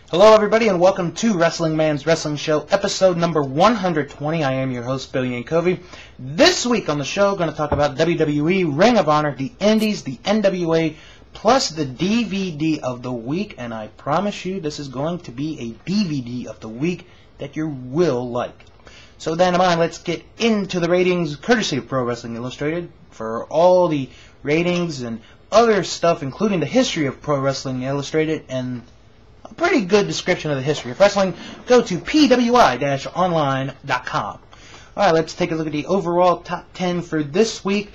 Hello everybody and welcome to Wrestling Man's Wrestling Show, episode number 120. I am your host, Billy Yankovic. This week on the show, going to talk about WWE, Ring of Honor, the Indies, the NWA, plus the DVD of the week. And I promise you this is going to be a DVD of the week that you will like. So with that in mind, let's get into the ratings, courtesy of Pro Wrestling Illustrated. For all the ratings and other stuff, including the history of Pro Wrestling Illustrated and a pretty good description of the history of wrestling, go to pwi-online.com. Alright, let's take a look at the overall top 10 for this week.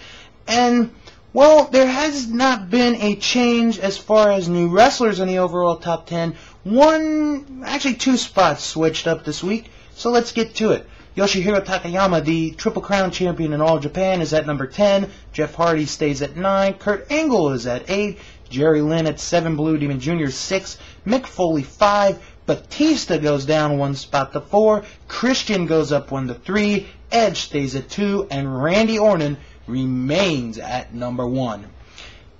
And, well, there has not been a change as far as new wrestlers in the overall top 10. Two spots switched up this week, so let's get to it. Yoshihiro Takayama, the Triple Crown champion in All Japan, is at number 10. Jeff Hardy stays at 9. Kurt Angle is at 8. Jerry Lynn at 7. Blue Demon Jr. 6. Mick Foley 5. Batista goes down 1 spot to 4. Christian goes up 1 to 3. Edge stays at 2. And Randy Orton remains at number 1.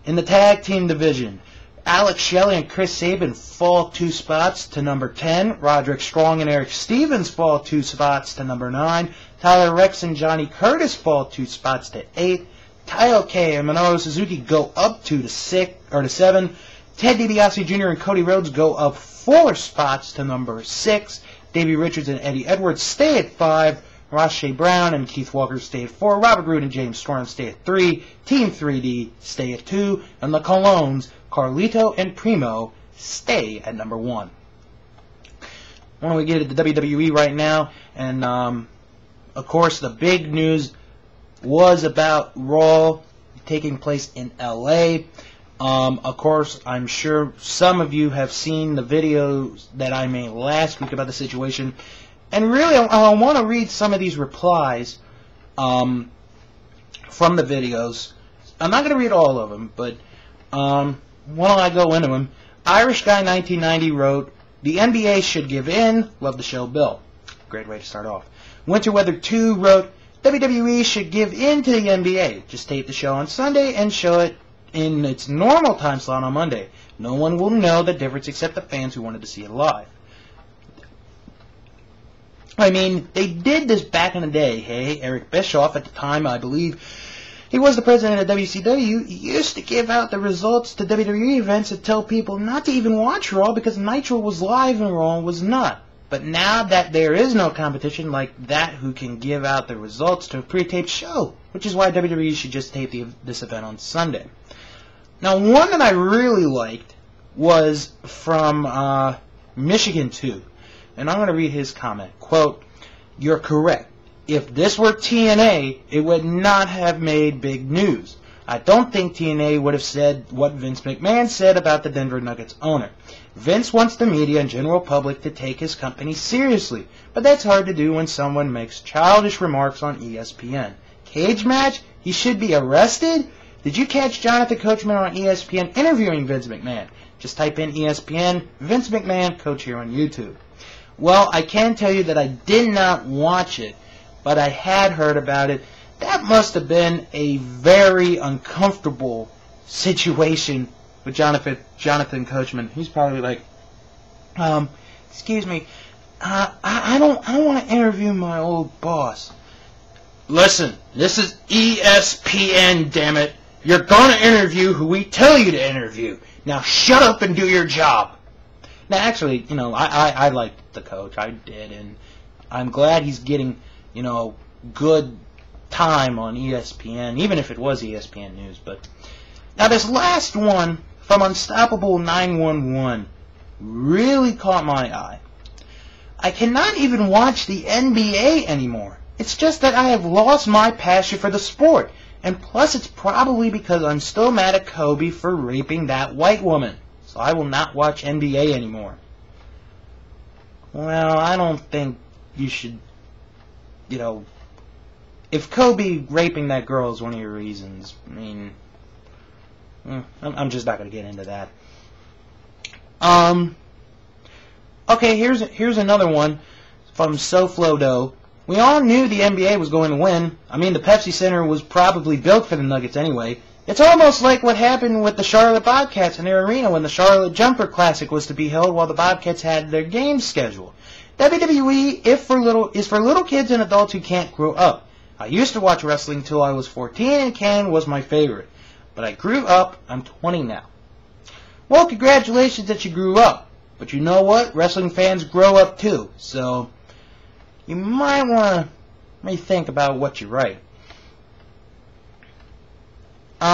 In the tag team division, Alex Shelley and Chris Sabin fall 2 spots to number 10. Roderick Strong and Eric Stevens fall 2 spots to number 9. Tyler Rex and Johnny Curtis fall 2 spots to 8. Taiyo Kei and Minoru Suzuki go up 2 to 7. Ted DiBiase Jr. and Cody Rhodes go up 4 spots to number 6. Davey Richards and Eddie Edwards stay at 5. Ross Shea Brown and Keith Walker stay at 4. Robert Roode and James Storm stay at 3. Team 3D stay at 2. And the Colognes, Carlito and Primo, stay at number 1. Why don't we get to the WWE right now? And, of course, the big news was about Raw taking place in LA. Of course, I'm sure some of you have seen the videos that I made last week about the situation. And really, I want to read some of these replies from the videos. I'm not going to read all of them, but why don't I go into them? Irish Guy 1990 wrote, "The NBA should give in. Love the show, Bill." Great way to start off. Winterweather 2 wrote, "WWE should give in to the NBA. Just tape the show on Sunday and show it in its normal time slot on Monday. No one will know the difference except the fans who wanted to see it live." I mean, they did this back in the day. Hey, Eric Bischoff, at the time, I believe, he was the president of WCW, used to give out the results to WWE events and tell people not to even watch Raw because Nitro was live and Raw was not. But now that there is no competition like that who can give out the results to a pre-taped show, which is why WWE should just tape this event on Sunday. Now, one that I really liked was from Michigan 2. And I'm going to read his comment. Quote, "You're correct. If this were TNA, it would not have made big news. I don't think TNA would have said what Vince McMahon said about the Denver Nuggets owner. Vince wants the media and general public to take his company seriously, but that's hard to do when someone makes childish remarks on ESPN. Cage match? He should be arrested? Did you catch Jonathan Coachman on ESPN interviewing Vince McMahon? Just type in ESPN, Vince McMahon, Coach here on YouTube." Well, I can tell you that I did not watch it, but I had heard about it. That must have been a very uncomfortable situation with Jonathan Coachman. He's probably like, "Excuse me, I don't want to interview my old boss." "Listen, this is ESPN, damn it. You're going to interview who we tell you to interview. Now shut up and do your job." Now, actually, you know, I liked the coach. I did, and I'm glad he's getting, you know, good time on ESPN, even if it was ESPN News. But now this last one from Unstoppable 911 really caught my eye. "I cannot even watch the NBA anymore. It's just that I have lost my passion for the sport. And plus it's probably because I'm still mad at Kobe for raping that white woman. So I will not watch NBA anymore." Well, I don't think you should, you know, if Kobe raping that girl is one of your reasons, I mean, I'm just not going to get into that. Okay, here's another one from SoFloDo. "We all knew the NBA was going to win. I mean, the Pepsi Center was probably built for the Nuggets anyway. It's almost like what happened with the Charlotte Bobcats in their arena when the Charlotte Jumper Classic was to be held while the Bobcats had their games scheduled. WWE is for little kids and adults who can't grow up. I used to watch wrestling until I was 14 and Ken was my favorite. But I grew up. I'm 20 now. Well, congratulations that you grew up. But you know what? Wrestling fans grow up too. So you might want to rethink about what you write.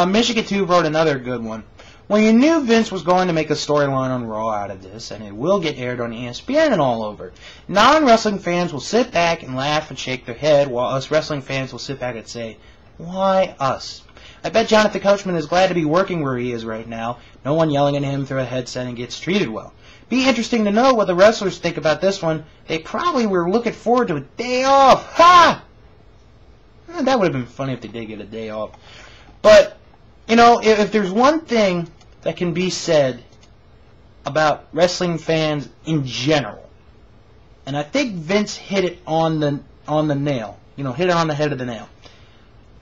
Michigan 2 wrote another good one. Well, you knew Vince was going to make a storyline on Raw out of this, and it will get aired on ESPN and all over. Non-wrestling fans will sit back and laugh and shake their head, while us wrestling fans will sit back and say, why us? I bet Jonathan Coachman is glad to be working where he is right now. No one yelling at him through a headset and gets treated well. Be interesting to know what the wrestlers think about this one. They probably were looking forward to a day off. Ha! That would have been funny if they did get a day off. But, you know, if there's one thing that can be said about wrestling fans in general, and I think Vince hit it on the nail. You know, hit it on the head of the nail.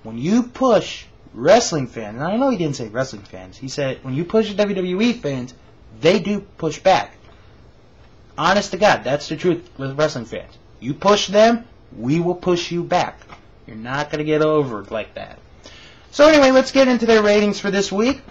When you push wrestling fans, and I know he didn't say wrestling fans, he said when you push WWE fans, they do push back. Honest to God, that's the truth with wrestling fans. You push them, we will push you back. You're not going to get over it like that. So anyway, let's get into their ratings for this week.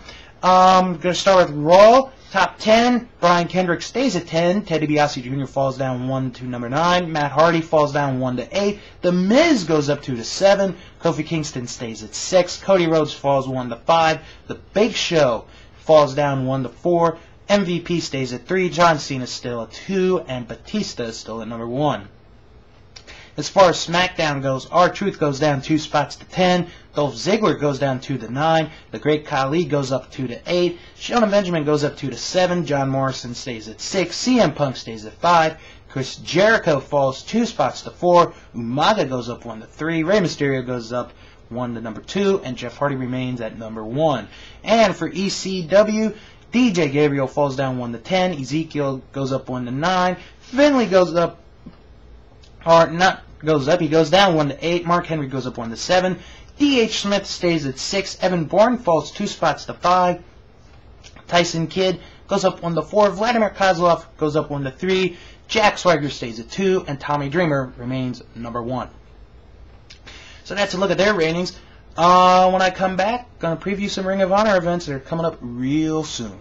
I'm going to start with Raw. Top 10, Brian Kendrick stays at 10. Ted DiBiase Jr. falls down 1 to number 9. Matt Hardy falls down 1 to 8. The Miz goes up 2 to 7. Kofi Kingston stays at 6. Cody Rhodes falls 1 to 5. The Big Show falls down 1 to 4. MVP stays at 3. John Cena still at 2. And Batista is still at number 1. As far as SmackDown goes, R-Truth goes down 2 spots to 10. Dolph Ziggler goes down 2 to 9. The Great Khali goes up 2 to 8. Shelton Benjamin goes up 2 to 7. John Morrison stays at 6. CM Punk stays at 5. Chris Jericho falls 2 spots to 4. Umaga goes up 1 to 3. Rey Mysterio goes up 1 to number 2. And Jeff Hardy remains at number 1. And for ECW, DJ Gabriel falls down 1 to 10. Ezekiel goes up 1 to 9. Finlay goes up, or not goes up, he goes down 1 to 8. Mark Henry goes up 1 to 7. D.H. Smith stays at 6. Evan Bourne falls 2 spots to 5. Tyson Kidd goes up 1 to 4. Vladimir Kozlov goes up 1 to 3. Jack Swagger stays at 2. And Tommy Dreamer remains number 1. So that's a look at their ratings. When I come back, going to preview some Ring of Honor events that are coming up real soon.